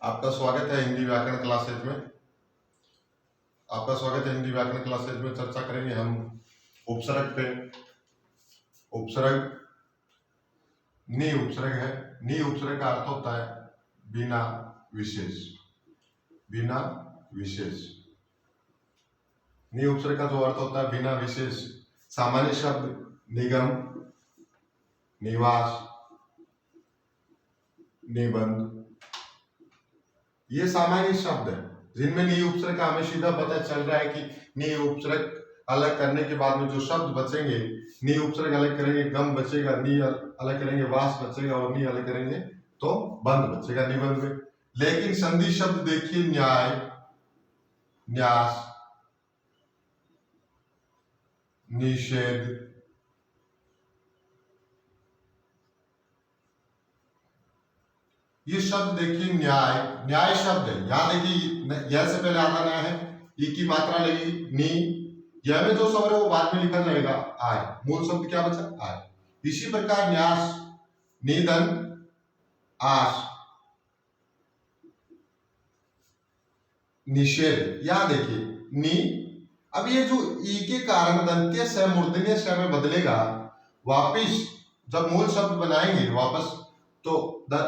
आपका स्वागत है हिंदी व्याकरण क्लासेज में। आपका स्वागत है हिंदी व्याकरण क्लासेज में। चर्चा करेंगे हम उपसर्ग पे। उपसर्ग नि उपसर्ग है। नि उपसर्ग का अर्थ होता है बिना विशेष। बिना विशेष नि उपसर्ग का जो अर्थ होता है बिना विशेष। सामान्य शब्द निगम, निवास, निबंध, ये सामान्य शब्द है जिनमें नि उपसर्ग का हमें सीधा पता चल रहा है कि नि उपसर्ग अलग करने के बाद में जो शब्द बचेंगे, नि उपसर्ग अलग करेंगे गम बचेगा, नि अलग करेंगे वास बचेगा और नि अलग करेंगे तो बंध बचेगा निबंध में। लेकिन संधि शब्द देखिए न्याय, न्यास, निषेध, ये शब्द देखिए न्याय, न्याय शब्द है। यहां देखिए यह से पहले आता न्याय है, ई की मात्रा लगी नी, यह में जो स्वर है वो बाद में लिखा जाएगा आय। मूल शब्द क्या बचा? आय। इसी प्रकार न्यास, निधन, आस, निषेध, यहां देखिए नी। अब ये जो ई के कारण दंत्य से मूर्धन्य से में बदलेगा, वापिस जब मूल शब्द बनाएंगे वापस तो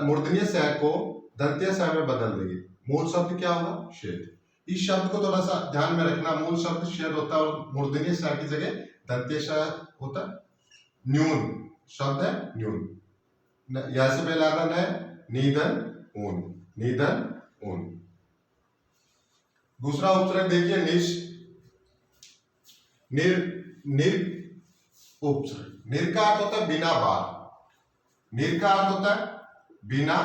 मूर्धन्य स को दंत्य स में बदल देंगे। मूल शब्द क्या होगा? शेद। इस शब्द को थोड़ा सा ध्यान में रखना, मूल शब्द शेद होता है और मूर्धन्य स की जगह दंत्य स होता है। न्यून शब्द है न्यून। यहां से पहले आता है निधन ऊन, निधन ऊन। दूसरा उपसर्ग देखिए निश, निर, निर उपसर्ग। निर का अर्थ होता है बिना बाहर। निर का अर्थ होता है बिना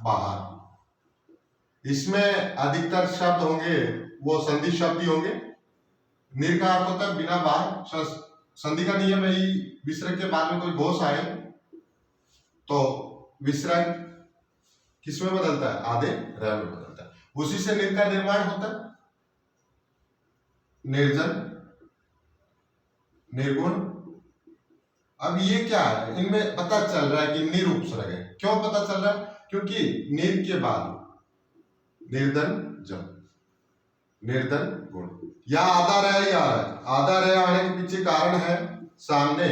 बाहर। इसमें अधिकतर शब्द होंगे वो संधि शब्द ही होंगे। निर का अर्थ होता है बिना बाहर। संधि का नियम है विसर्ग के बाद में कोई घोष आए तो विसर्ग किसमें बदलता है? आधे र में बदलता है। उसी से निर का निर्माण होता है। निर्जन, निर्गुण। अब ये क्या है? इनमें पता चल रहा है कि निर उपसर्ग है। क्यों पता चल रहा है? क्योंकि निर के बाद निर्धन जब, निर्धन गुण, या आधा रह या आधा रह आने के पीछे कारण है सामने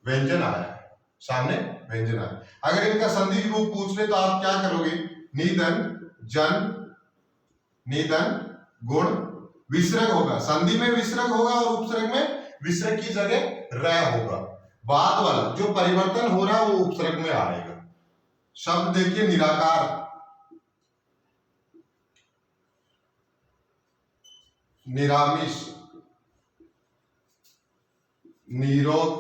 व्यंजन आया है। सामने व्यंजन आया। अगर इनका संधि रूप पूछ ले तो आप क्या करोगे? निधन जन, निधन गुण, विसर्ग होगा। संधि में विसर्ग होगा और उपसर्ग में विसर्ग की जगह र होगा। बाद वाला जो परिवर्तन हो रहा है वो उपसर्ग में आएगा। शब्द देखिए निराकार, निरामिष, निरोध,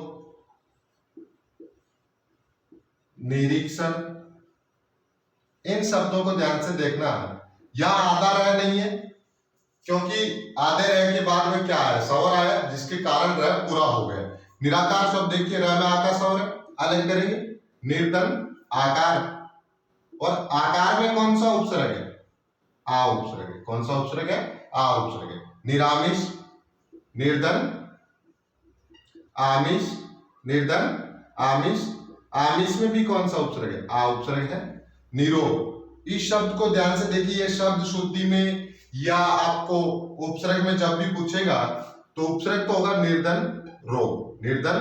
निरीक्षण। इन शब्दों को ध्यान से देखना है। यहां आधा रह नहीं है क्योंकि आधे रह के बाद में क्या है? स्वर आया जिसके कारण रह पूरा हो गया। निराकार शब्द देखिए र में आकार स्वर है, अलग करेंगे निर्धन आकार। और आकार में कौन सा उपसर्ग है? आ उपसर्ग है। कौन सा उपसर्ग है? आ उपसर्ग है। निरामिष, निर्धन, आमिष, निर्धन, आमिष। आमिष में भी कौन सा उपसर्ग है? आ उपसर्ग है। निरोध, इस शब्द को ध्यान से देखिए। यह शब्द शुद्धि में या आपको उपसर्ग में जब भी पूछेगा तो उपसर्ग तो होगा निर्धन रोग, निर्धन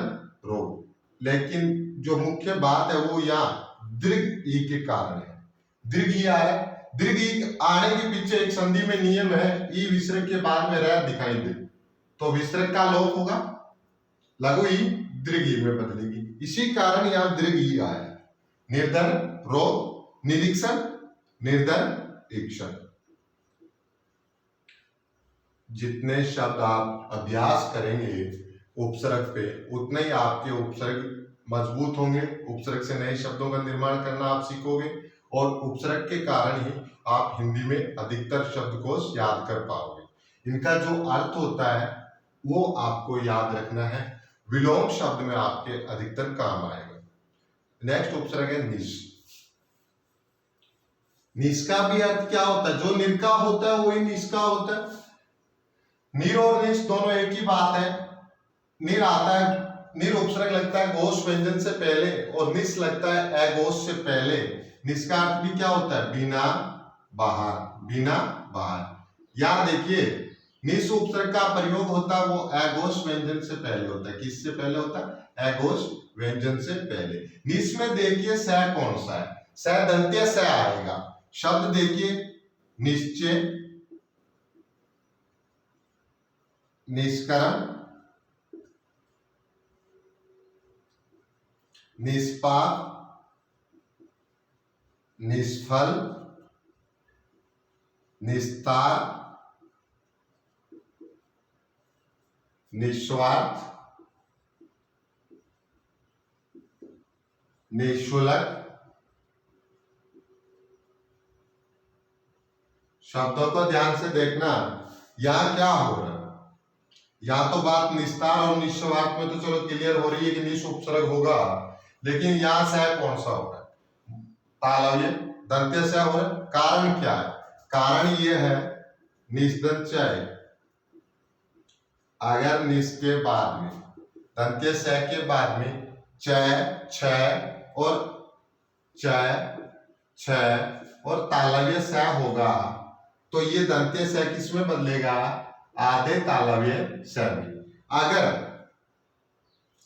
रोग। लेकिन जो मुख्य बात है वो यहाँ दीर्घ ई के कारण है। दीर्घ ई आया। दीर्घ ई आने के पीछे एक संधि में नियम है, ई विसर्ग के बाद में रह दिखाई दे तो विसर्ग का लोप होगा, लघु ई दीर्घ ई में बदलेगी। इसी कारण यहाँ दीर्घ ई आया। निर्धन रोग, निरीक्षण, निर्धन ईक्षण। जितने शब्द आप अभ्यास करेंगे उपसर्ग पे उतने ही आपके उपसर्ग मजबूत होंगे। उपसर्ग से नए शब्दों का निर्माण करना आप सीखोगे और उपसर्ग के कारण ही आप हिंदी में अधिकतर शब्दकोश याद कर पाओगे। इनका जो अर्थ होता है वो आपको याद रखना है। विलोम शब्द में आपके अधिकतर काम आएगा। नेक्स्ट उपसर्ग है निश। निश का भी अर्थ क्या होता है? जो निर का होता है वही निश का होता है। निर और निश दोनों एक ही बात है। निर आता है, निर उपसर्ग लगता है घोष व्यंजन से पहले और निश लगता है अघोष से पहले। निश का अर्थ भी क्या होता है? बिना बाहर, बिना बाहर। यहाँ देखिए निस उपसर्ग का प्रयोग होता है वो अघोष व्यंजन से पहले होता है। किससे पहले होता है? अघोष व्यंजन से पहले। निस में देखिए स कौन सा है? स दंत्य स आएगा। शब्द देखिए निश्चय, निष्कर्म, निष्पाप, निष्फल, निस्तार, निस्वार्थ, निःशुल्क। शब्दों को ध्यान से देखना, यहां क्या हो रहा है। या तो बात निस्तार और निस्वार्थ में तो चलो क्लियर हो रही है कि निस उपसर्ग होगा, लेकिन यहां से कौन सा होगा? तालव्य दंत्य से हो रहा है। कारण क्या है? कारण ये है निस्दंत्य। अगर निस के बाद में दंत्य स के बाद में च, छ और च, छ और तालव्य स होगा तो ये दंत्य स किस में बदलेगा? आधे तालव्य स में। अगर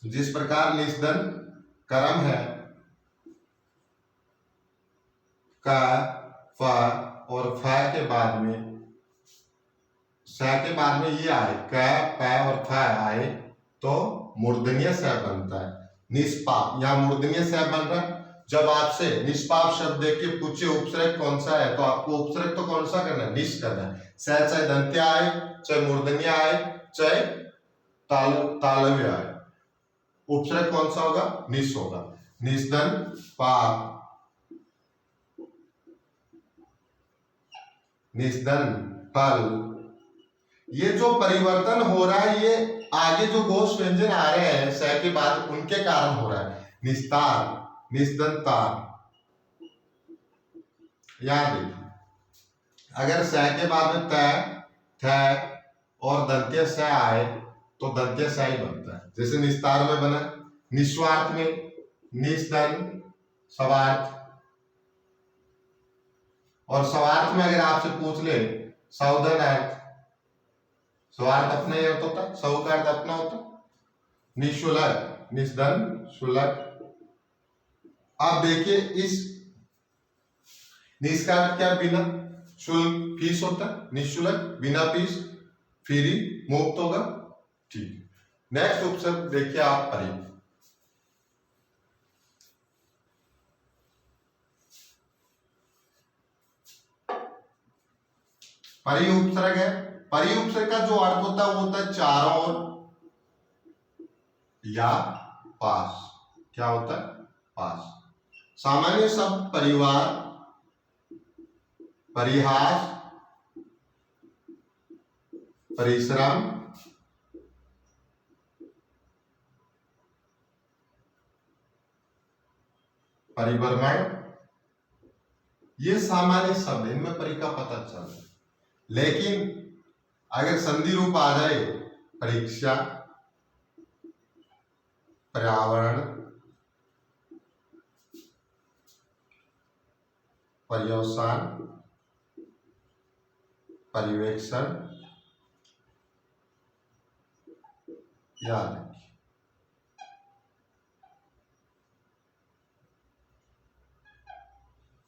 जिस प्रकार निस्दन कर्म है क, फ और फ के बाद में स के बाद में ये आए, क, प और फ आए तो मूर्धन्य स बनता है। निष्पाप, यहाँ मूर्धन्य स बन रहा है। जब आपसे निष्पाप शब्द देख के पूछे उपसर्ग कौन सा है तो आपको उपसर्ग तो कौन सा करना है? निस करना है। स चाहे दंत्य आए, चाहे मूर्धन्य आए, चाहे तालव्य आए, उपसर्ग कौन सा होगा? निस होगा। निस्दन पाप, निस्दन पल। ये जो परिवर्तन हो रहा है ये आगे जो घोष व्यंजन आ रहे हैं स के बाद उनके कारण हो रहा है। निस्तार, निस्दंतार। याद देखिए अगर स के बाद में त, थ और दंत्य स आए तो दंत्य स ही बनता है। जैसे निस्तार में बना, निस्वार्थ में निस्दन स्वार्थ, और स्वार्थ में अगर आपसे पूछ ले सौधन अर्थ, स्वार्थ अपना ही अर्थ होता है, सौ का अर्थ अपना होता है। निःशुल्क, निस्दन शुल्क। आप देखिए इस निस का अर्थ क्या? बिना। शुल्क फीस होता है, निःशुल्क बिना फीस, फ्री मुफ्त होगा। ठीक, नेक्स्ट उपसर्ग देखिए आप परि। परि उपसर्ग है। परि उपसर्ग का जो अर्थ होता है वो होता है चारों ओर या पास। क्या होता है? पास। सामान्य शब्द परिवार, परिहास, परिश्रम, परिभ्रमण, ये सामान्य शब्द, इनमें परि का पता चल रहा है। लेकिन अगर संधि रूप आ जाए, परीक्षा, पर्यावरण, पर्यवसान, पर्यवेक्षण, याद रखिए।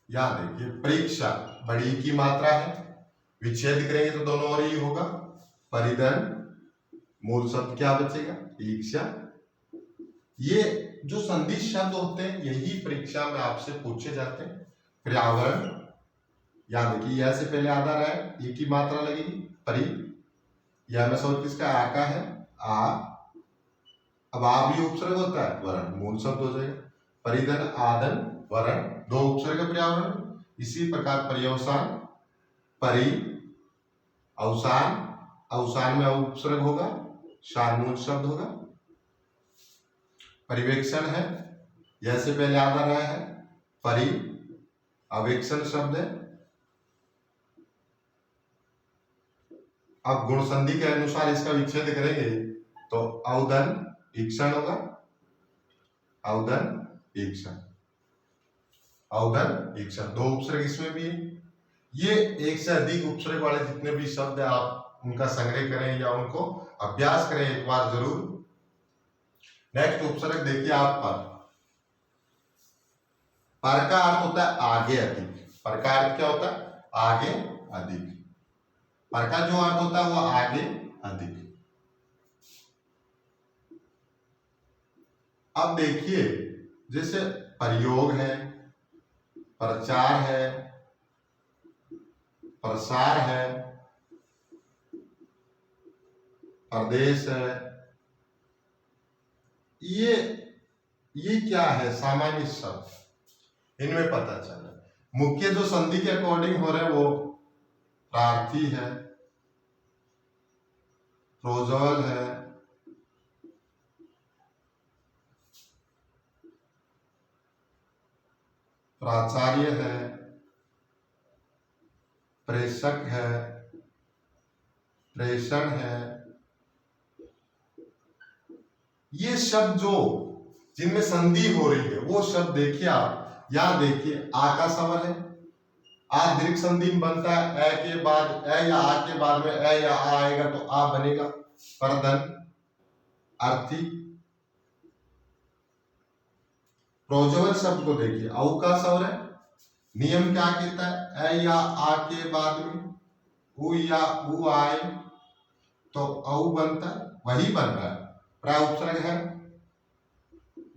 याद देखिए परीक्षा बड़ी की मात्रा है, विच्छेद करेंगे तो दोनों ओर ही होगा। परिधन, मूल शब्द क्या बचेगा? परीक्षा। ये जो संधि शब्द होते हैं यही परीक्षा में आपसे पूछे जाते हैं। पर्यावरण, याद देखिए यह से पहले आधा रहा है, एक ही मात्रा लगेगी। परि, यह में शब्द किसका? आ का है, आ। अब आ भी उपसर्ग होता है, वर्ण मूल शब्द हो जाएगा। परिधन, आदन, वर्ण दो उपसर्ग पर्यावरण। इसी प्रकार पर्यवसान, परि, अवसान, अवसान में उपसर्ग होगा, शान मूल शब्द होगा। परिवेक्षण है, यह से पहले आधा रहा है, परि, अवेक्षण शब्द है। अब गुण संधि के अनुसार इसका विच्छेद करेंगे तो अवदन ईक्षण होगा, अवदन ईक्षण, अवदन ईक्षण। दो उपसर्ग इसमें भी है। ये एक से अधिक उपसर्ग वाले जितने भी शब्द है आप उनका संग्रह करें या उनको अभ्यास करें एक बार जरूर। नेक्स्ट उपसर्ग देखिए आप पर का अर्थ होता है आगे अधिक। पर का अर्थ क्या होता है? आगे अधिक। पर का जो अर्थ होता है वो आगे अधिक। अब देखिए जैसे प्रयोग है, प्रचार है, प्रसार है, प्रदेश है, ये क्या है? सामान्य शब्द, इनमें पता चला। मुख्य जो संधि के अकॉर्डिंग हो रहे हैं वो प्रार्थी है, प्रोज्वल है, प्राचार्य है, प्रेषक है, प्रेषण है। ये शब्द जो जिनमें संधि हो रही है वो शब्द देखिए आप। यहां देखिए आ का स्वर है, आ दीर्घ संधि में बनता है। ए के बाद ए या आ के बाद में ए या आ आएगा तो आ बनेगा। परधन, अर्थी। प्रोज्वल शब्द को देखिए, औ का स्वर है। नियम क्या कहता है? ए या आ के बाद में उ या उ आए तो औ बनता है, वही बन रहा है। प्रा उपसर्ग है,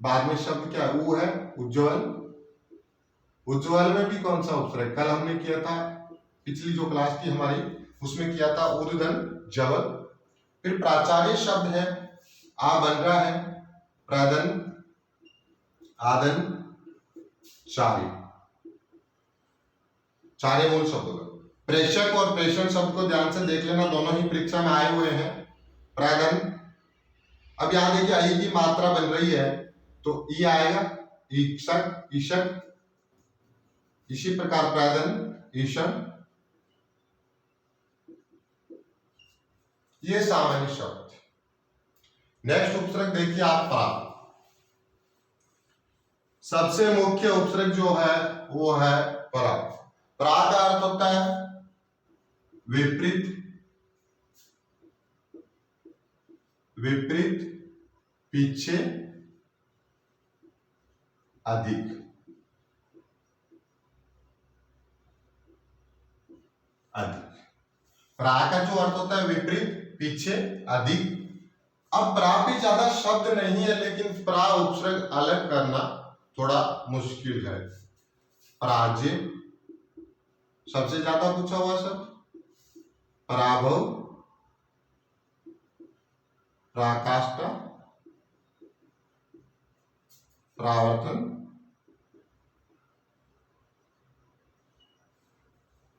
बाद में शब्द क्या है? उ है। उज्ज्वल, उज्ज्वल में भी कौन सा उपसर्ग? कल हमने किया था, पिछली जो क्लास थी हमारी उसमें किया था ऊर्ध्वधन जबल। फिर प्राचार्य शब्द है, आ बन रहा है। प्रधन, आदन, चार्य, चार्य मूल शब्द होगा। प्रेषक और प्रेषण शब्द को ध्यान से देख लेना, दोनों ही परीक्षा में आए हुए हैं। प्रधन, अब यहां देखिए आई की मात्रा बन रही है तो ई आएगा। ईक्षक, ईशक। इसी प्रकार प्रधन, ईशन। ये सामान्य शब्द। नेक्स्ट उपसर्ग देखिए आप प्रा। सबसे मुख्य उपसर्ग जो है वो है प्रा। प्रा का अर्थ होता है विपरीत, विपरीत, पीछे, अधिक। अधिक। प्रा का जो अर्थ होता है विपरीत, पीछे, अधिक। अब प्रा भी ज्यादा शब्द नहीं है लेकिन प्रा उपसर्ग अलग करना थोड़ा मुश्किल है। पराजय सबसे ज्यादा पूछा हुआ शब्द। पराभव, पराकाष्ठा, परावर्तन।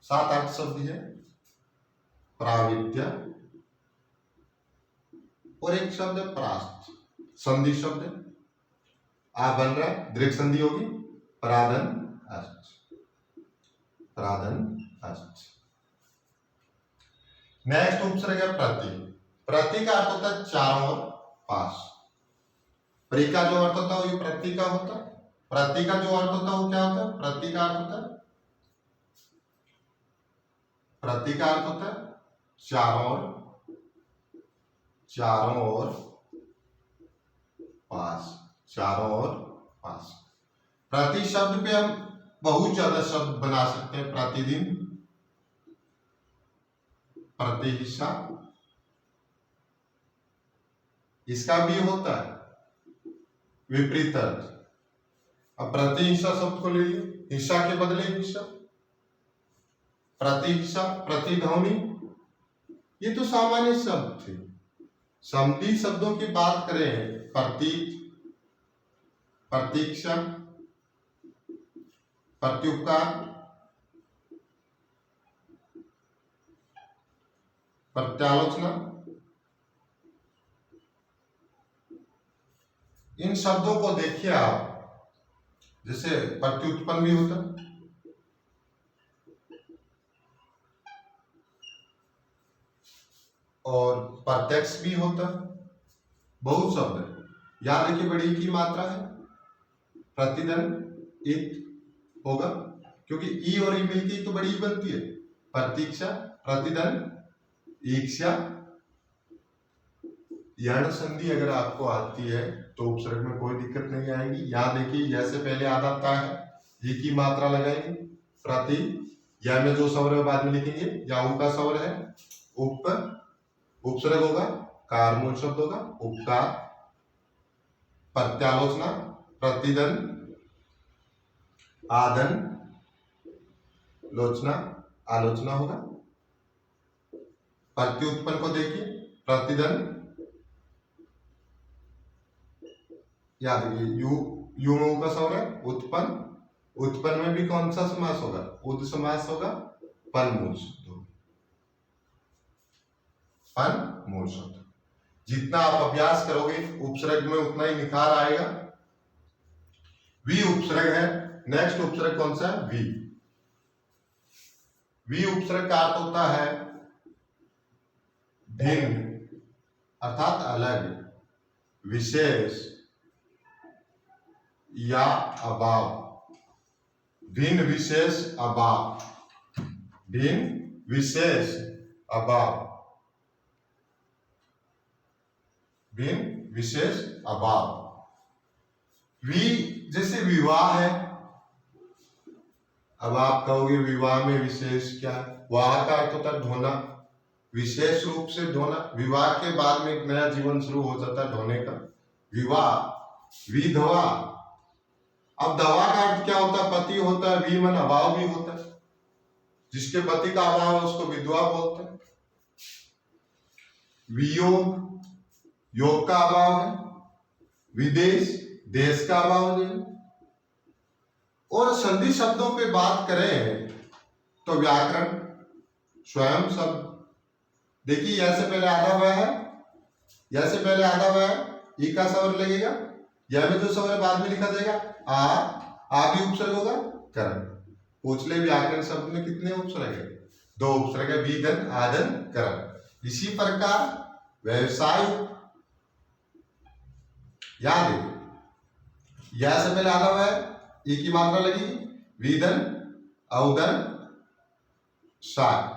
7-8 शब्द है। प्राविद्या और एक शब्द है परास्त, संधि शब्द है। आ बन रहा है, दीर्घ संधि होगी। पराधन, अष्ट, पराधन, अष्ट। नेक्स्ट उपसर्ग है प्रति। प्रति का अर्थ होता है चारों ओर, पास। प्री का जो अर्थ होता है वो प्रति का होता है। प्रति का जो अर्थ होता है वो क्या होता है? प्रति का अर्थ होता है, प्रति का अर्थ होता है चारों ओर, चारों ओर, पास, चारों ओर, पास। प्रति शब्द पे हम बहुत ज्यादा शब्द बना सकते हैं। प्रतिदिन, प्रति हिस्सा, इसका भी होता है विपरीत अर्थ। अब प्रति हिस्सा शब्द को ले लीजिए, हिस्सा के बदले हिस्सा, प्रति हिस्सा, प्रतिध्वनि, ये तो सामान्य शब्द थे। संधि शब्दों की बात करें, प्रतीक, प्रतीक्षा, प्रत्युपकार, प्रत्यालोचना, इन शब्दों को देखिए आप। जैसे प्रत्युत्पन्न भी होता है, और प्रत्यक्ष भी होता है, बहुत शब्द है। याद रखिए बड़ी की मात्रा है, प्रतिदिन इत होगा। क्योंकि ई और ई मिलके तो बड़ी ई बनती है। प्रतीक्षा, प्रतिधन, ईक्षा। यण संधि अगर आपको आती है तो उपसर्ग में कोई दिक्कत नहीं आएगी। यहां देखिए, जैसे पहले आधा ता है, ई की मात्रा लगाएंगे, प्रति, या में जो स्वर है बाद में लिखेंगे, या उनका स्वर है, उप, उपसर्ग होगा, कार मूल शब्द होगा, उपकार, प्रत्यालोचना, प्रतिदन, आदन, लोचना, आलोचना होगा। प्रत्युत्पन्न को देखिए, प्रतिदन, याद रखिए, यू में का स्वर है, उत्पन्न, उत्पन्न में भी कौन सा समास होगा, उद समास होगा, पन मूल शब्द होगा, पन मूल शब्द। जितना आप अभ्यास करोगे उपसर्ग में उतना ही निखार आएगा। वी उपसर्ग है। नेक्स्ट उपसर्ग कौन सा है, वी। वी उपसर्ग का अर्थ होता है भिन्न, अर्थात अलग, विशेष या अभाव। भिन्न, विशेष, अभाव, भिन्न, विशेष, अभाव, भिन्न, विशेष, अभाव। वी जैसे विवाह है। अब आप कहोगे विवाह में विशेष क्या है? वाह का अर्थ होता है ढोना, विशेष रूप से ढोना। विवाह के बाद में एक नया जीवन शुरू हो जाता है ढोने का। विवाह, विधवा। अब दवा का अर्थ क्या होता है? पति होता है, वी मन अभाव भी होता है। जिसके पति का अभाव है उसको विधवा बोलते हैं। वियोग, योग का अभाव है। विदेश, देश का अभाव है। और संधि शब्दों पे बात करें तो व्याकरण, स्वयं शब्द देखिए, यह से पहले आधा हुआ है, यह से पहले आधा हुआ है, ई का स्वर लगेगा, यह में जो स्वर बाद में लिखा जाएगा आ भी उपसर्ग होगा, करण। पूछ ले व्याकरण शब्द में कितने उपसर्ग है? 2 उपसर्ग है, विधन, आदन, करण। इसी प्रकार व्यवसाय, याद है, यह से पहले आधा हुआ है, ई की मात्रा लगी, विधन, औदन, सार,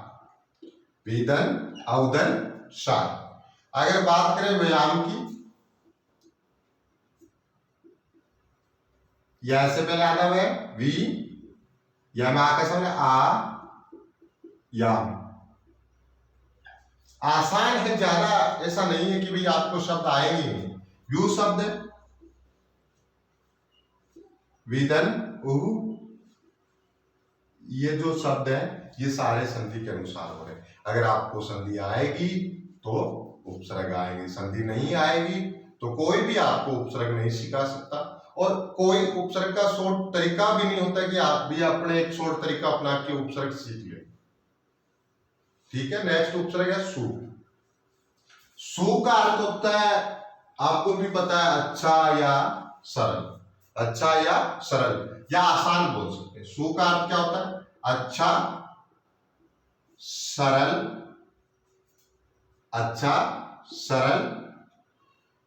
विधन, औदन, सार। अगर बात करें व्यायाम की, यह से पहले आधा हुआ है, वी, या में आका समझ आ, याम। आसान है, ज्यादा ऐसा नहीं है कि भाई आपको शब्द आएंगे नहीं। यू शब्द है, विधन, उहु, ये जो शब्द है ये सारे संधि के अनुसार हो रहे हैं। अगर आपको संधि आएगी तो उपसर्ग आएंगे, संधि नहीं आएगी तो कोई भी आपको उपसर्ग नहीं सिखा सकता। और कोई उपसर्ग का शॉर्ट तरीका भी नहीं होता कि आप भी अपने एक शॉर्ट तरीका अपना के उपसर्ग सीख ले। ठीक है, नेक्स्ट उपसर्ग है सु। सु का अर्थ होता है, आपको भी पता है, अच्छा या सरल। अच्छा या सरल या आसान बोल सकते हैं। सु का अर्थ क्या होता है? अच्छा, सरल, अच्छा, सरल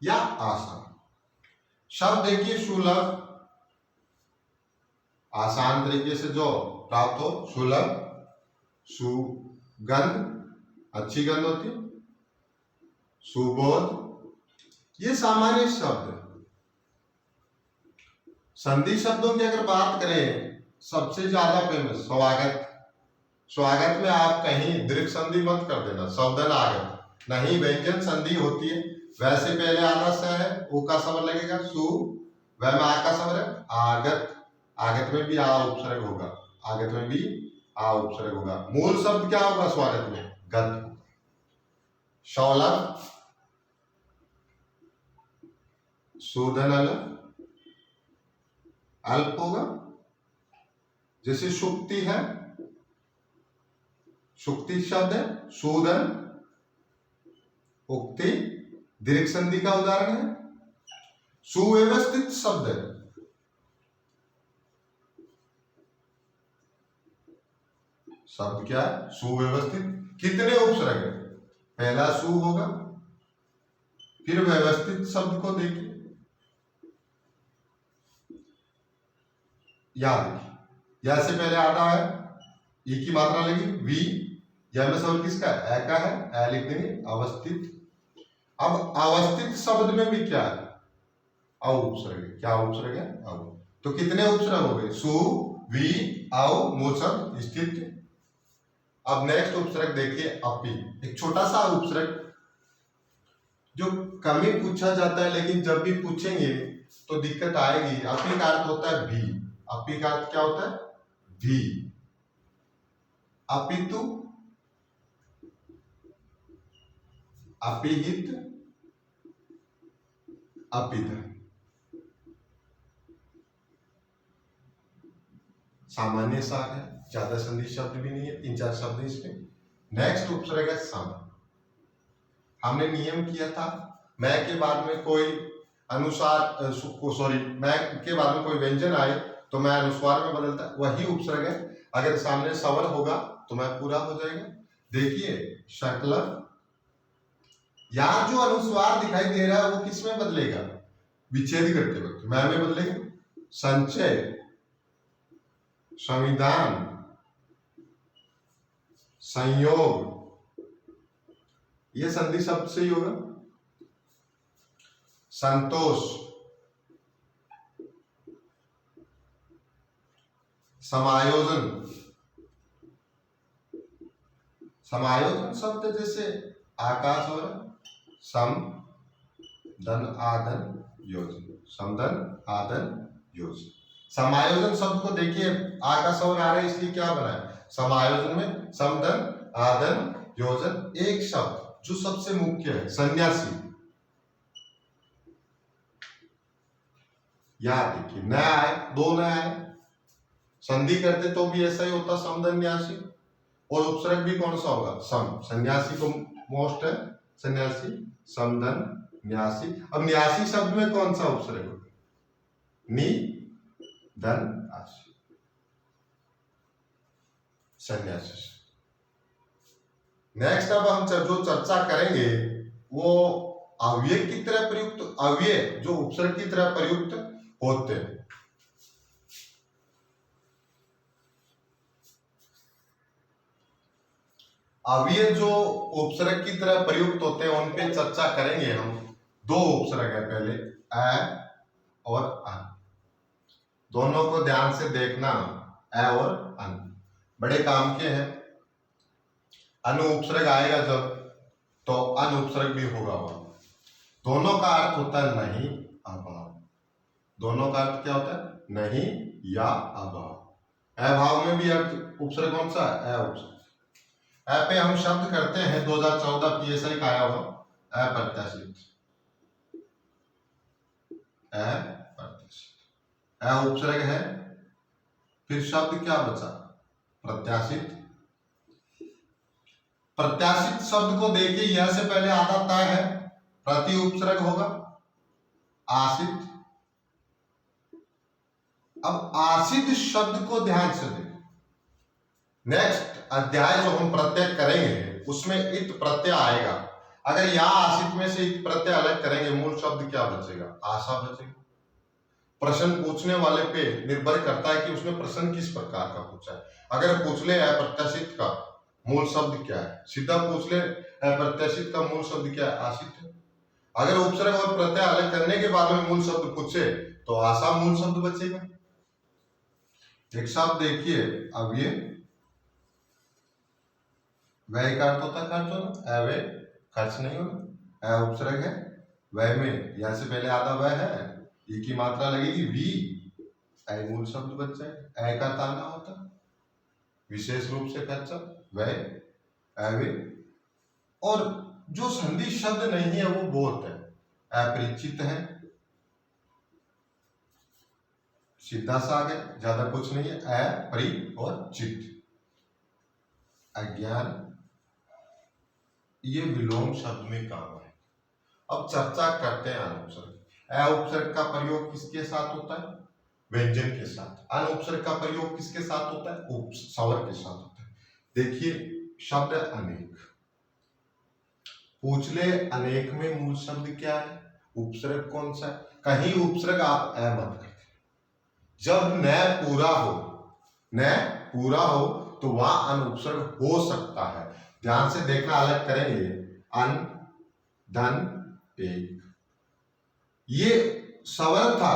या आसान। शब्द देखिए, सुलभ, आसान तरीके से जो प्राप्त हो, सुलभ, सुगंध, अच्छी गंध होती, सुबोध, ये सामान्य शब्द है। संधि शब्दों की अगर बात करें, सबसे ज्यादा फेमस स्वागत। स्वागत में आप कहीं दीर्घ संधि मत कर देना, सौदन आगत नहीं, व्यंजन संधि होती है। वैसे पहले आना स है, ओ का स्वर लगेगा, सु, वह में आ का स्वर है, आगत, आगत में भी आ उपसर्ग होगा, आगत में भी आ उपसर्ग होगा। मूल शब्द क्या होगा स्वागत में? गत। सौलभ, शोधन, अल्प होगा। जैसे सुक्ति है, सुक्ति शब्द है, शोधन, उक्ति, दीर्घ संधि का उदाहरण है। सुव्यवस्थित शब्द है, शब्द क्या है? सुव्यवस्थित। कितने उपसर्ग है? पहला सु होगा, फिर व्यवस्थित शब्द को देखिए, याद रखिए, या से पहले आधा है, ई की मात्रा लगी, वी, या में सवाल किसका है, ए का है, ए लिख देंगे, अवस्थित। अब अवस्थित शब्द में भी क्या है, अ उपसर्ग है। क्या उपसर्ग है, अ। तो कितने उपसर्ग हो गए, सु, वी, औ, मूल शब्द स्थित। अब नेक्स्ट उपसर्ग देखिए, अपी। एक छोटा सा उपसर्ग जो कम ही पूछा जाता है, लेकिन जब भी पूछेंगे तो दिक्कत आएगी। अपी का अर्थ होता है भी। अपी का अर्थ क्या होता है, भी। अपितु, अपिहित, अपिध। सामान्य सा है, ज्यादा संधि शब्द भी नहीं है, 3-4 शब्द इसमें। नेक्स्ट उपसर्ग है सम। हमने नियम किया था, मैं के बाद में कोई अनुसार मैं के बाद में कोई व्यंजन आए तो मैं अनुस्वार में बदलता, वही उपसर्ग है। अगर सामने सवर होगा तो मैं पूरा हो जाएगा। देखिए शकल, यहां जो अनुस्वार दिखाई दे रहा है वो किस में बदलेगा, विच्छेद करते वक्त मैं में बदलेगा। संचय, संविधान, संयोग, ये संधि शब्द से ही होगा। संतोष, समायोजन, समायोजन शब्द जैसे आकाश और सम, धन, आदन, योजन, समधन, आदन, योजन। समायोजन शब्द को देखिए, आकाश और आ रहा है इसलिए क्या बना है, समायोजन में समधन, आदन, योजन। एक शब्द जो सबसे मुख्य है, सन्यासी। याद देखिए, न आए, दो न आए, संधि करते तो भी ऐसा ही होता, समधन न्यासी। और उपसर्ग भी कौन सा होगा, सम। सन्यासी को मोस्ट है, सन्यासी, समधन, न्यासी। अब न्यासी शब्द में कौन सा उपसर्ग होगा, नि, धन, आशी, सन्यासी। नेक्स्ट अब हम जो चर्चा करेंगे वो अव्यय की तरह प्रयुक्त, अव्यय जो उपसर्ग की तरह प्रयुक्त होते हैं। अव्यय जो उपसर्ग की तरह प्रयुक्त होते हैं उन पे चर्चा करेंगे हम। दो उपसर्ग है, पहले अ और अन। दोनों को ध्यान से देखना, अ और अन बड़े काम के हैं। अनु उपसर्ग आएगा जब तो अन उपसर्ग भी होगा वहां। दोनों का अर्थ होता है नहीं, अभाव। दोनों का अर्थ क्या होता है, नहीं या अभाव। अभाव में भी अर्थ उपसर्ग कौन सा है, अ उपसर्ग। अ पे हम शब्द करते हैं 2014 PSI का आया हुआ अप्रत्याशित। अप्रत्याशित, अ उपसर्ग है, फिर शब्द क्या बचा, प्रत्याशित। प्रत्याशित शब्द को देखिए, यह से पहले आधा तय है, प्रति उपसर्ग होगा आशित। अब आशित शब्द को ध्यान से देखो। नेक्स्ट अध्याय जो हम प्रत्यय करेंगे उसमें इत प्रत्यय आएगा। अगर यहां आशित में से इत प्रत्यय अलग करेंगे, मूल शब्द क्या बचेगा, आशा बचेगा। प्रश्न पूछने वाले पे निर्भर करता है कि उसने प्रश्न किस प्रकार का पूछा है। अगर पूछ ले अप्रत्याशित का मूल शब्द क्या है, सीधा पूछ ले अप्रत्याशित का मूल शब्द क्या है, आशित है। अगर उपसर्ग और प्रत्यय अलग करने के बाद में मूल शब्द पूछे तो आशा मूल शब्द बचेगा। एक शब्द देखिए, अव्यय, व्यय का अर्थ होता खर्च होना, अव्यय खर्च नहीं होना। अ उपसर्ग है, व्यय में या से पहले आधा व्यय है, ई की मात्रा लगेगी, वी, अ मूल शब्द बच जाए। अ का ताना होता विशेष रूप से खर्चा, व्यय, अव्यय। और जो संधि शब्द नहीं है वो बहुत है, अपरिचित है, सीधा सा आ गया, ज्यादा कुछ नहीं है, अपरि और चित। अज्ञान, ये विलोम शब्द में काम है। अब चर्चा करते हैं अनुपसर्ग। अ उपसर्ग का प्रयोग किसके साथ होता है, व्यंजन के साथ। अन उपसर्ग का प्रयोग किसके साथ होता है, सवर के साथ होता है। देखिए शब्द अनेक, पूछ ले अनेक में मूल शब्द क्या है, उपसर्ग कौन सा है। कहीं उपसर्ग आप अ मत करते, जब न पूरा हो न पूरा हो तो वहां अन उपसर्ग हो सकता है। ध्यान से देखना, अलग करेंगे। अन, धन, एक, ये स्वर था।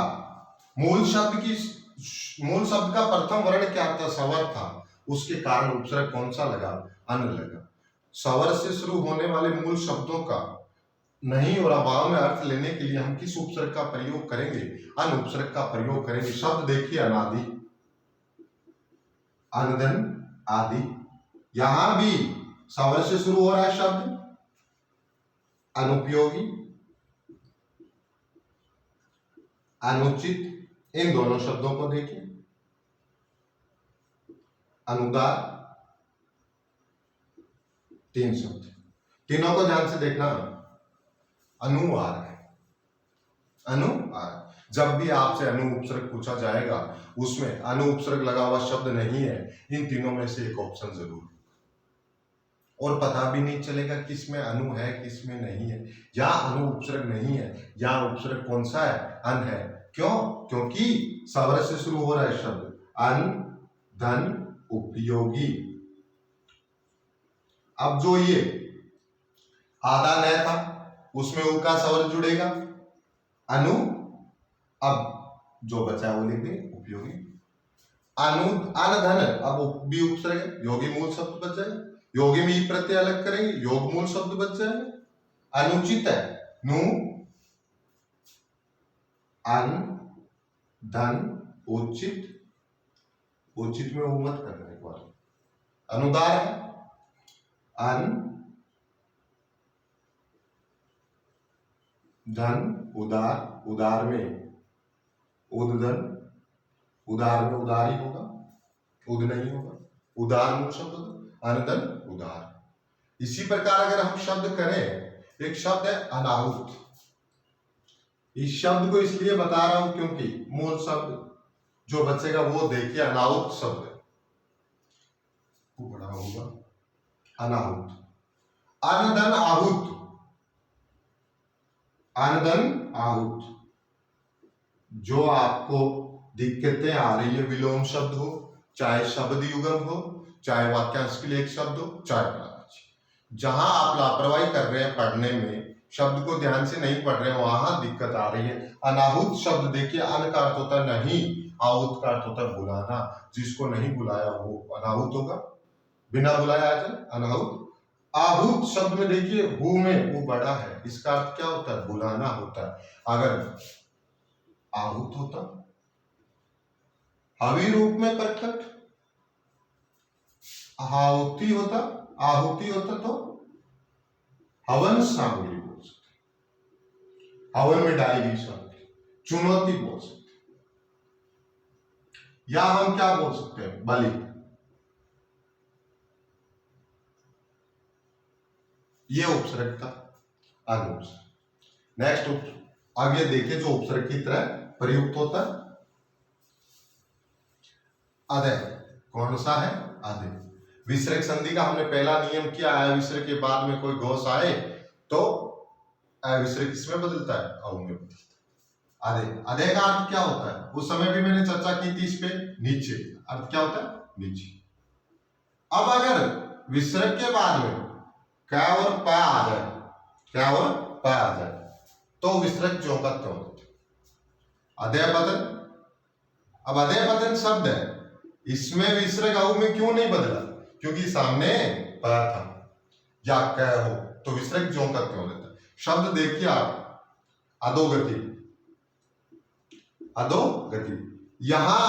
मूल शब्द का प्रथम वर्ण क्या था? स्वर था। उसके कारण उपसर्ग कौन सा लगा? अन लगा। स्वर से शुरू होने वाले मूल शब्दों का नहीं और अभाव में अर्थ लेने के लिए हम किस उपसर्ग का प्रयोग करेंगे? अन उपसर्ग का प्रयोग करेंगे। शब्द देखिए, अनादि, अनधन, आदि। यहां भी स्वर से शुरू हो रहा है शब्द। अनुपयोगी, अनुचित, इन दोनों शब्दों को देखिए। अनुदार, तीन शब्द, तीनों को ध्यान से देखना। अनु आ रहा है, अनु आ रहा है। जब भी आपसे अनु उपसर्ग पूछा जाएगा, उसमें अनु उपसर्ग लगा हुआ शब्द नहीं है, इन तीनों में से एक ऑप्शन जरूर है। और पता भी नहीं चलेगा किसमें अनु है, किसमें नहीं है। या अनु उपसर्ग नहीं है, या उपसर्ग कौन सा है? अन है। क्यों? क्योंकि स्वर से शुरू हो रहा है शब्द। अन, धन, उपयोगी। अब जो ये आधा न था, उसमें उ का स्वर जुड़ेगा, अनु। अब जो बचा है वो लिख देंगे, उपयोगी। अनु, अनधन, अब भी उपसर्ग है, योगी मूल शब्द बच जाएगा। योगी में ई प्रत्यय अलग करेंगे, योग मूल शब्द बच जाएगा। अनुचित है, नु, अन, धन, उचित, उचित में वो मत करना एक बार। अनुदार है, अन, धन, उदार, उदार में उदधन, उदार में उदार ही होगा, उद नहीं होगा। उदार मूल शब्द होगा, अनधन, उदार। इसी प्रकार अगर हम शब्द करें, एक शब्द है अनाहुत। इस शब्द को इसलिए बता रहा हूं क्योंकि मूल शब्द जो बचेगा वो देखिए, अनाहुत शब्द है, वो बड़ा होगा अनाहुत। अनधन, आहुत, अनधन, आहुत। जो आपको दिक्कतें आ रही है, विलोम शब्द हो, चाहे शब्द युगम हो, चाहे वाक्यांश के लिए एक शब्द हो, चाहे परावाची, जहां आप लापरवाही कर रहे हैं पढ़ने में, शब्द को ध्यान से नहीं पढ़ रहे हैं, वहां दिक्कत आ रही है। अनाहुत शब्द देखिए, अन का अर्थ होता नहीं, आहुत का अर्थ होता बुलाना। जिसको नहीं बुलाया वो अनाहुत होगा, बिना बुलाया आ जाए, अनाहुत। आहूत शब्द में देखिए, हु में वो बड़ा है, इसका अर्थ क्या होता है? बुलाना होता है। अगर आहूत होता, हवि रूप में प्रकट, आहुति होता, आहुति होता तो हवन सामग्री बोल सकते, हवन में डाली गई सामग्री, चुनौती बोल सकते, या हम क्या बोल सकते हैं? बलि। ये उपसर्ग था, अनुपसर्ग। नेक्स्ट आगे देखिए, जो उपसर्ग की तरह प्रयुक्त होता है, अदय। कौन सा है? अदय। विसर्ग संधि का हमने पहला नियम किया है, विसर्ग के बाद में कोई घोष आए तो विसर्ग किसमें बदलता है? औ में बदलता है। अदय, अदय का अर्थ क्या होता है? उस समय भी मैंने चर्चा की थी इस पे, नीचे। अर्थ क्या होता है? नीचे। अब अगर विसर्ग के बाद में क्या और प आ जाए, क्या और प आ जाए, तो विसर्ग ज्यों का त्यों होता है। अदय बदन। अब अदय बदन शब्द है, इसमें विसर्ग औ में क्यों नहीं बदला? क्योंकि सामने प था, या क हो, तो विसर्ग ज्यों का त्यों रहता है। शब्द देखिए आप, अधोगति, अधोगति। यहां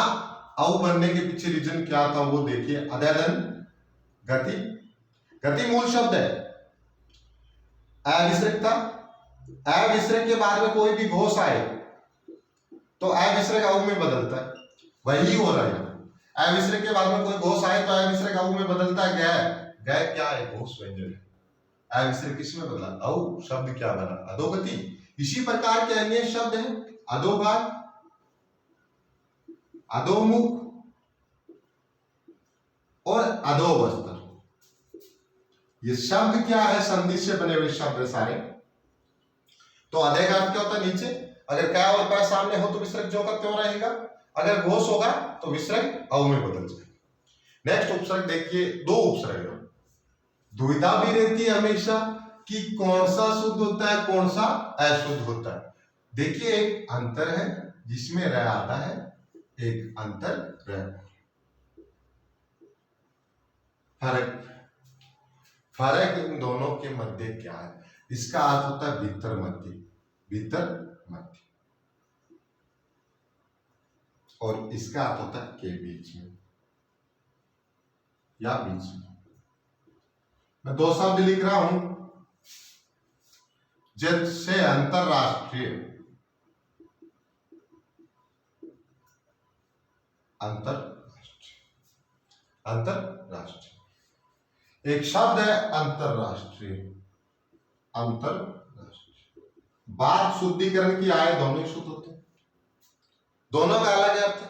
औ बनने के पीछे रीजन क्या था वो देखिए। अदयधन, गति, गति मूल शब्द है, अविसर्ग था। अविसर्ग के बाद में कोई भी घोष आए तो अविसर्ग औ में बदलता है, वही हो रहा है। अविसर्ग के बाद में कोई घोष आए तो अविसर्ग औ में बदलता है। गय, गय क्या है? घोष व्यंजन है। अविसर्ग किस में बदला? औ। शब्द क्या बना? अधोगति। इसी प्रकार के अन्य शब्द हैं, अधोभाग, अधोमुख और अधोबस्तर। ये शब्द क्या है? संधि से बने हुए शब्द सारे। तो अदय का अर्थ क्या होता है? नीचे। अगर क्या और क्या सामने हो तो विसर्ग ज्यों का त्यों रहेगा। अगर घोष होगा तो विसर्ग औ में बदल जाएगा। नेक्स्ट उपसर्ग देखिए, दो उपसर्ग है, दुविधा भी रहती है हमेशा कि कौन सा शुद्ध होता है कौन सा अशुद्ध होता है। देखिए एक अंतर है जिसमें र आता है, एक अंतर र, फर्क, फर्क इन दोनों के मध्य क्या है? इसका अर्थ होता है भीतर मध्य, भीतर मध्य, और इसका अर्थ होता है के बीच में या बीच में। मैं दो शब्द लिख रहा हूं, जैसे अंतरराष्ट्रीय, अंतरराष्ट्रीय, अंतरराष्ट्रीय, एक शब्द है अंतरराष्ट्रीय, अंतरराष्ट्रीय। बात शुद्धिकरण की आए, दोनों ही शुद्ध होते हैं, दोनों का अलग अर्थ है।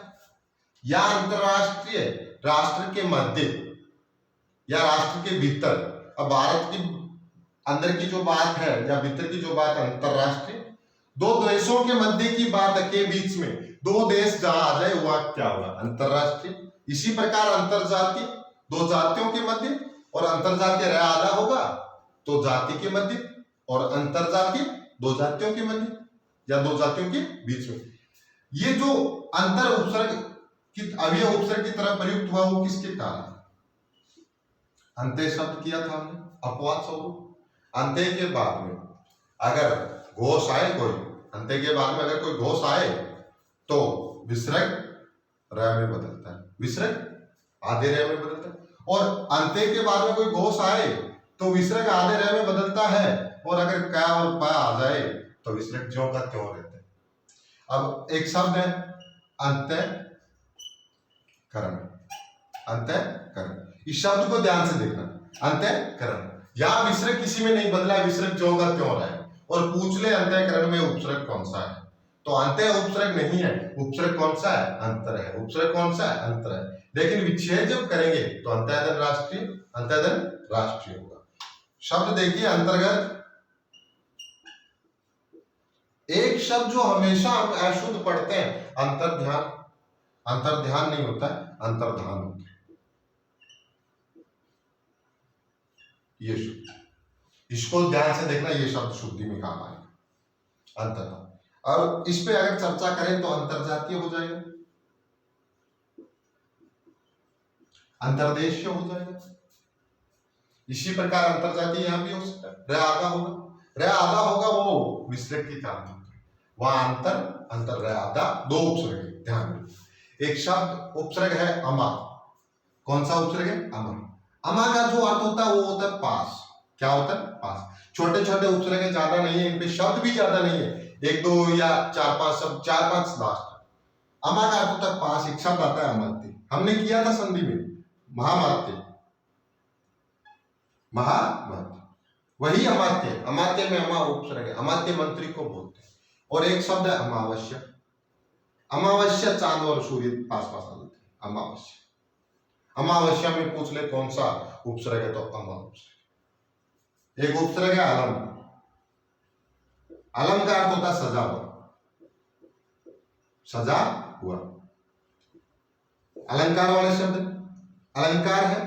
या अंतरराष्ट्रीय राष्ट्र के मध्य या राष्ट्र के भीतर। अब भारत की अंदर की जो बात है या भीतर की जो बात अंतरराष्ट्रीय, दो देशों के मध्य की बात है, के बीच में दो देश जहां आ जाए वह क्या होगा? अंतरराष्ट्रीय। इसी प्रकार अंतरजातीय, दो जातियों के मध्य, और अंतरजातीय रह आधा होगा तो जाति के मध्य, और अंतरजातीय दो जातियों के मध्य या दो जातियों के बीच में। ये जो अंतर उपसर्ग की अवयव उपसर्ग की तरह प्रयुक्त हुआ वो किसके कारण? अंत्य शब्द किया था हमने, अपवाद स्वरूप। अंत्य के बाद में अगर घोष आए कोई, अंत्य के बाद में अगर कोई घोष आए तो विसर्ग र में बदलता है, विसर्ग आधे र में बदलता है। और अंत्य के बाद में कोई घोष आए तो विसर्ग आधे र में बदलता है, और अगर क और प आ जाए तो विसर्ग ज्यों का त्यों रहता है। अब एक शब्द है अंत्यकरण, अंत्यकरण, इस शब्द को ध्यान से देखना, अंत्यकरण। यहां विसर्ग किसी में नहीं बदला, विसर्ग ज्यों का त्यों रहा है। और पूछ ले अंत्यकरण में उपसर्ग कौन सा है, तो अंत्य उपसर्ग नहीं है, उपसर्ग कौन सा है? अंतर है। उपसर्ग कौन सा है? अंतर है। लेकिन विच्छेद जब करेंगे तो अंत्यादन राष्ट्रीय, अंत्यादन राष्ट्रीय होगा। शब्द देखिए अंतर्गत, एक शब्द जो हमेशा हम अशुद्ध पढ़ते हैं, अंतर्ध्यान, अंतर्ध्यान नहीं होता है, अंतर्धान होता है। ये शुद्ध, इसको ध्यान से देखना, ये शब्द शुद्धि में काम आएगा, अंतर्धान। और इस पे अगर चर्चा करें तो अंतरजातीय हो जाएगा, अंतरदेशीय हो जाएगा। इसी प्रकार अंतरजातीय यहां भी हो सकता है, रह आधा होगा, रह आधा होगा वो विसर्ग के कारण होता है। वहां अंतर, अंतर रह आधा, दो उपसर्ग है, ध्यान रखिए। एक शब्द उपसर्ग है अमा, कौन सा उपसर्ग है? अमा। अमा का जो अर्थ होता है वो होता है पास। क्या होता है? पास। छोटे छोटे उपसर्ग है, ज्यादा नहीं है, इनपे शब्द भी ज्यादा नहीं है, एक दो या चार पांच शब्द, चार पांच लास्ट। अमा का अर्थ होता है पास। एक शब्द आता है अमात्य, हमने किया था संधि में, महामात्य, महामात्य, वही अमात्य। अमात्य में अमा उपसर्ग है, अमात्य मंत्री को बोलते हैं। और एक शब्द है अमावस्या, अमावस्या चांद और सूर्य पास पास आ जाते हैं, अमावस्या। अमावस्या में पूछ ले कौन सा उपसर्ग है, तो अमा उपसर्ग। एक उपसर्ग है अलम, अलम का अर्थ होता है सजा हुआ, सजा हुआ। अलंकार वाले शब्द, अलंकार है,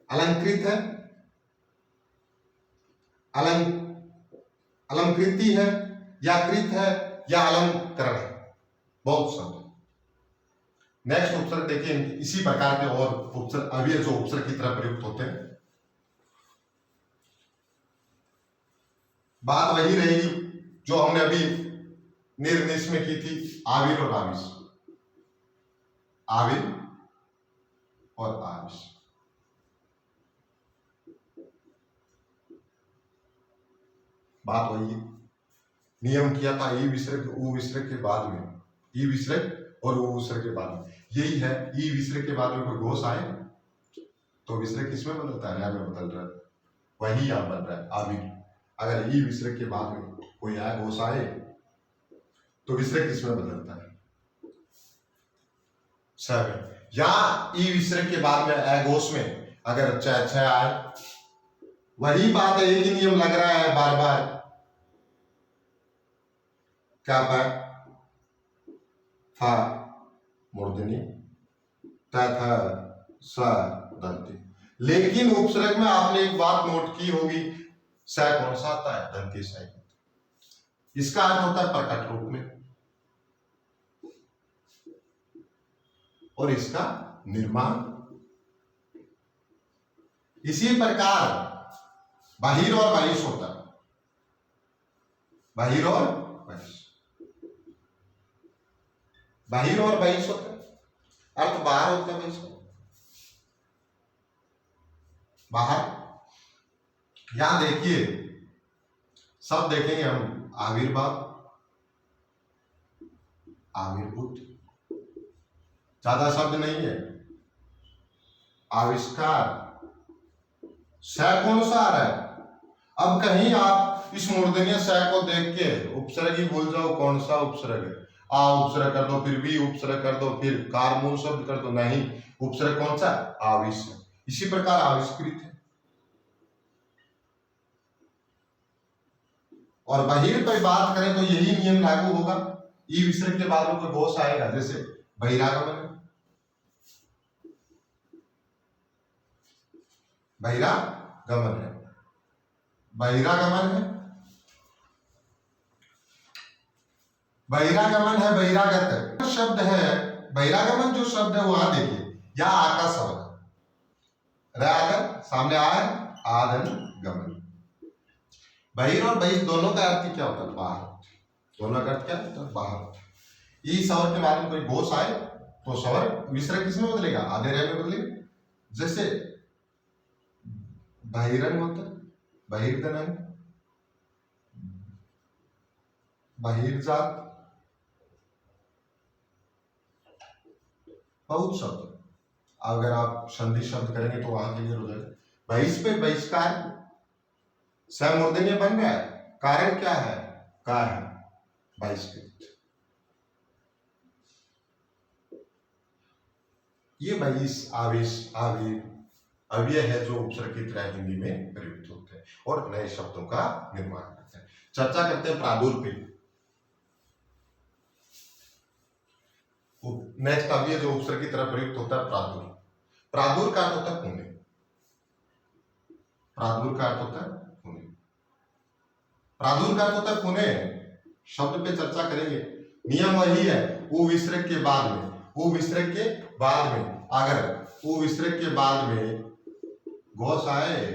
अलंकृत है, अलंकृति है, या कृत है, या अलंकरण है, बहुत शब्द। नेक्स्ट उपसर्ग देखिए, इसी प्रकार के और उपसर्ग अवयव जो उपसर्ग की तरह प्रयुक्त होते हैं। बात वही रहेगी जो हमने अभी निर्निश में की थी, आविर और आविश, आविर और आविश। बात वही है, नियम किया था ई विसर्ग ऊ विसर्ग के बाद में, ई विसर्ग और ऊ विसर्ग के बाद में, यही है। ई विसर्ग के बाद में कोई घोष आए तो विसर्ग किसमें बदलता है? रह में बदल रहा है, वही यहां बन रहा है आविर। अगर ई विसर्ग के बाद में कोई आया घोष आए तो विसर्ग किसमें बदलता है? छ। या ई विसर्ग के बाद में अघोष में अगर छ आए, वही बात है, एक ही नियम लग रहा है बार बार। क्या पाए? था मूर्धनी त थ स दंती। लेकिन उपसर्ग में आपने एक बात नोट की होगी, स कौन सा आता है? दंती स। इसका अर्थ होता है प्रकट रूप में, और इसका निर्माण। इसी प्रकार बाहिर और बहिष होता है, बाहिर और बहिष, बाहिर और बहिष होता है, अर्थ बाहर होता है, बहिष बाहर। यहां देखिए सब देखेंगे हम, आविर्भाव, आविर्भूत, ज्यादा शब्द नहीं है, आविष्कार, स कौन सा आ रहा है? अब कहीं आप इस मूर्धन्य स को देख के उपसर्ग ही भूल जाओ, कौन सा उपसर्ग है? आ उपसर्ग कर दो, फिर भी उपसर्ग कर दो, फिर कार मूल शब्द कर दो, नहीं, उपसर्ग कौन सा? आविष। इसी प्रकार आविष्कृत है। और बाहिर पर बात करें तो यही नियम लागू होगा, ई विसर्ग के बाद में कोई घोष आएगा, जैसे बहिरागमन है, बहिरागमन है, बहिरागमन है, बहिरागमन है, बहिरागत शब्द है। बहिरागमन जो शब्द है वहां देखिए, या आका शब्द है, सामने आए, आदन गमन। बहिर और बहिष दोनों का अर्थ क्या होता है? बाहर। दोनों का अर्थ क्या होता है? बाहर। ई स्वर के बाद में कोई घोष आए तो स्वर विसर्ग किसमें बदलेगा? आधे रे में बदलेगा। जैसे बहिरंग होता है, बहिर्दनंग, बहिर्जात, बहुत शब्द। अगर आप संधि शब्द करेंगे तो वहां क्लियर हो जाएगा। बहिष पे बहिष्कार, समूर्धन्य बन रहा है, कारण क्या है? का है बहिष्कृत। ये बहिष, आवेश, आविर, अव्यय है जो उपसर्ग की तरह हिंदी में प्रयुक्त होते हैं और नए शब्दों का निर्माण करते हैं। चर्चा करते हैं प्रादुर पे। नेक्स्ट अव्यय जो उपसर्ग की तरह प्रयुक्त होता है, प्रादुर। प्रादुर का अर्थ होता है पुण्य, प्रादुर का अर्थ होता है पुण्य, प्रादुर का अर्थ होता है पुण्य। शब्द पे चर्चा करेंगे। नियम वही है, वो विसर्ग के बाद में, वो विसर्ग के बाद में, अगर वो विसर्ग के बाद में घोष आए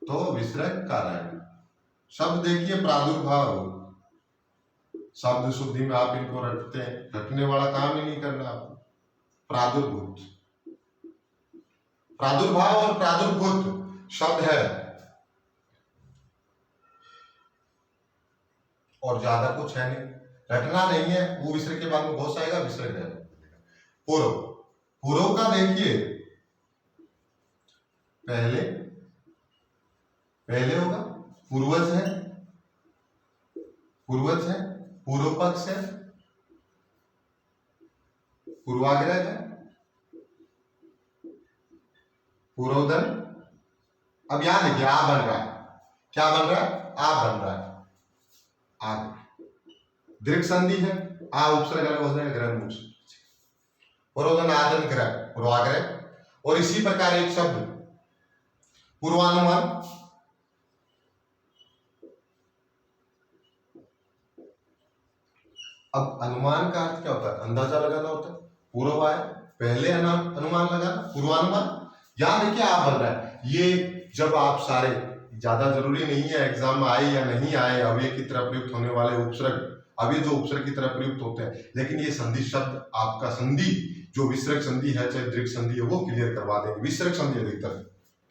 तो विसर्ग कारण। शब्द देखिए प्रादुर्भाव, शब्द शुद्धि में आप इनको रटते हैं, रटने वाला काम ही नहीं करना आपको। प्रादुर्भूत, प्रादुर्भाव और प्रादुर्भूत शब्द है और ज्यादा कुछ है नहीं, रटना नहीं है। वो विसर्ग के बाद में घोष आएगा, विसर्ग है। पूर्व, पूर्व का देखिए, पहले, पहले होगा, पूर्वज है, पूर्वज है, पूर्व पक्ष है, पूर्वाग्रह है, पूर्वोदर। अब यहां देखिए आ बन रहा है, क्या बन रहा है? आ बन रहा है, आगे दीर्घ संधि है, आ उपसर्ग अलग हो जाएगा, ग्रह मूल, पूर्वोदन, आदन, ग्रह, पूर्वाग्रह। और इसी प्रकार एक शब्द पूर्वानुमान, अब अनुमान का अर्थ क्या होता है? अंदाजा लगाना होता है। पूर्व आए, पहले अनुमान लगाना, पूर्वानुमान। यहां देखिए आप बन रहा है, ये जब आप सारे, ज्यादा जरूरी नहीं है एग्जाम में आए या नहीं आए, अव्यय की तरह प्रयुक्त होने वाले उपसर्ग, अव्यय जो उपसर्ग की तरह प्रयुक्त होते हैं, लेकिन ये संधि शब्द आपका संधि जो विसर्ग संधि है चाहे दीर्घ संधि है वो क्लियर करवा देंगे। विसर्ग संधि अधिकतर।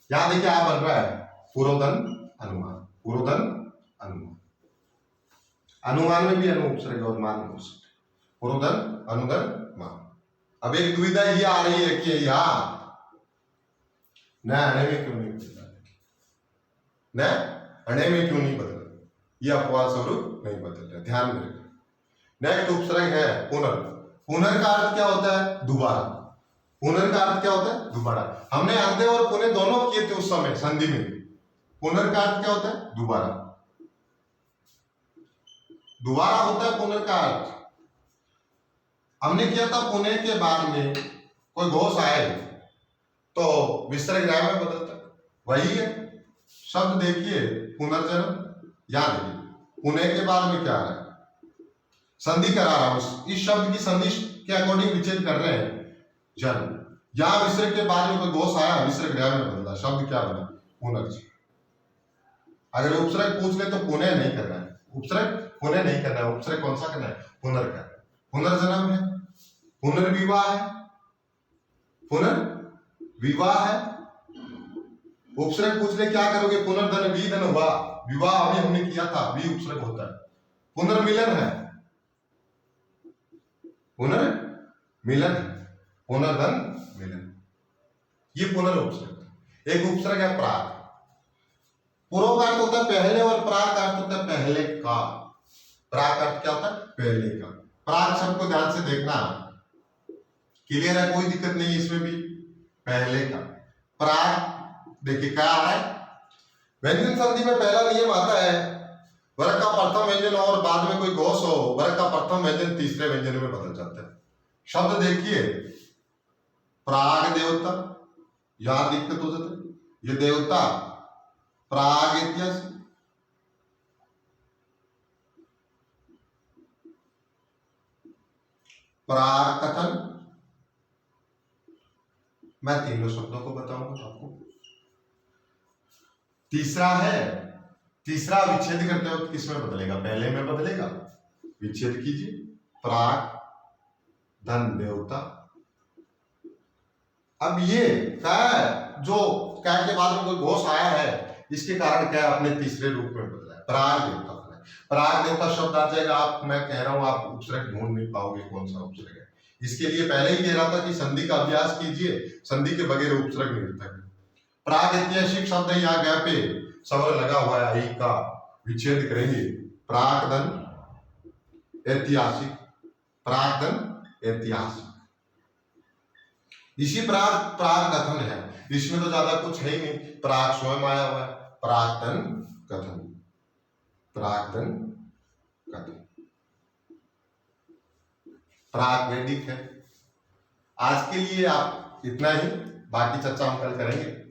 यहां देखिए आप बन रहा है पूर्वोदन अनुमान, पूर्वोदन अनुमान। अनुमान में भी अनु उपसर्ग और मान हो सकते, पूर्वोदन, अनुदन, मान। अब एक दुविधा ये आ रही है कि यहाँ न अणे में क्यों नहीं बदला, न अणे में क्यों नहीं बदला, ये अपवाद स्वरूप नहीं बदल रहा, ध्यान में रखें। नेक्स्ट उपसर्ग है पुनर्। पुनर् का अर्थ क्या होता है? दोबारा। पुनर् का अर्थ क्या होता है? दोबारा। हमने अंत्य और पुनः दोनों किए थे उस समय संधि में। पुनर् का अर्थ क्या होता है? दोबारा। दोबारा होता है पुनर् का अर्थ। हमने किया था पुनः के बाद में कोई घोष आए तो विसर्ग र्या में बदलता है, वही है। शब्द देखिए पुनर्जन्म, याद देखिए पुनः के बाद में क्या आ रहा है, संधि करा रहा हूं, इस शब्द की संधि के अकॉर्डिंग विच्छेद कर रहे हैं जन्म। यहां विसर्ग के बाद में कोई घोष आया, विसर्ग र्या में बदला, शब्द क्या बना, पुनर्ज। अगर उपसर्ग पूछ ले तो पुनः नहीं करना है, उपसर्ग पुनः नहीं करना है, उपसर्ग कौन सा करना है, पुनर् का। पुनर्जन्म है, पुनर्विवाह है, पुनर्विवाह है। उपसर्ग पूछ ले क्या करोगे, पुनर्धन विधन हुआ, विवाह अभी हमने किया था, भी उपसर्ग होता है। पुनर्मिलन है, पुनर्मिलन, पुनर्धन मिलन, ये पुनर्उपसर्ग। एक उपसर्ग है प्राक। पूर्व का अर्थ होता है पहले और प्राक अर्थ होता है पहले का। प्राक अर्थ क्या होता है, पहले का। प्राक शब्द को ध्यान से देखना, क्लियर है, कोई दिक्कत नहीं इसमें भी, पहले का। प्राक देखिए क्या है, व्यंजन संधि में पहला नियम आता है, वर्ग का प्रथम व्यंजन और बाद में कोई घोष हो, वर्ग का प्रथम व्यंजन तीसरे व्यंजन में बदल जाता है। शब्द देखिए प्राग देवता, यहां दिक्कत हो जाती है, ये देवता प्राग इतिहास, प्राग कथन। मैं तीनों शब्दों को बताऊंगा आपको। तीसरा है, तीसरा विच्छेद करते वक्त किसमें बदलेगा, पहले में बदलेगा, विच्छेद कीजिए, प्राग धन देवता। अब ये क्या है, जो क्या के बाद में कोई घोष आया है, इसके कारण क्या अपने तीसरे रूप में बदला है, प्राग देवता। प्राग देवता शब्द आ जाएगा, आप, मैं कह रहा हूं आप उपसर्ग ढूंढ नहीं पाओगे कौन सा उपसर्ग है। इसके लिए पहले ही कह रहा था कि संधि का अभ्यास कीजिए, संधि के बगैर उपसर्ग निर्थक है। प्राग ऐतिहासिक शब्द है, यहाँ गया पे सवर लगा हुआ है, आई का विच्छेद करेंगे, प्रागधन ऐतिहासिक, प्रागधन ऐतिहासिक। इसी प्राग कथन है, इसमें तो ज्यादा कुछ है ही नहीं, प्राग स्वयं आया हुआ है, प्राक्तन कथन, प्राक्तन कथन, प्राग वैदिक है। आज के लिए आप इतना ही, बाकी चर्चा हम कल करेंगे।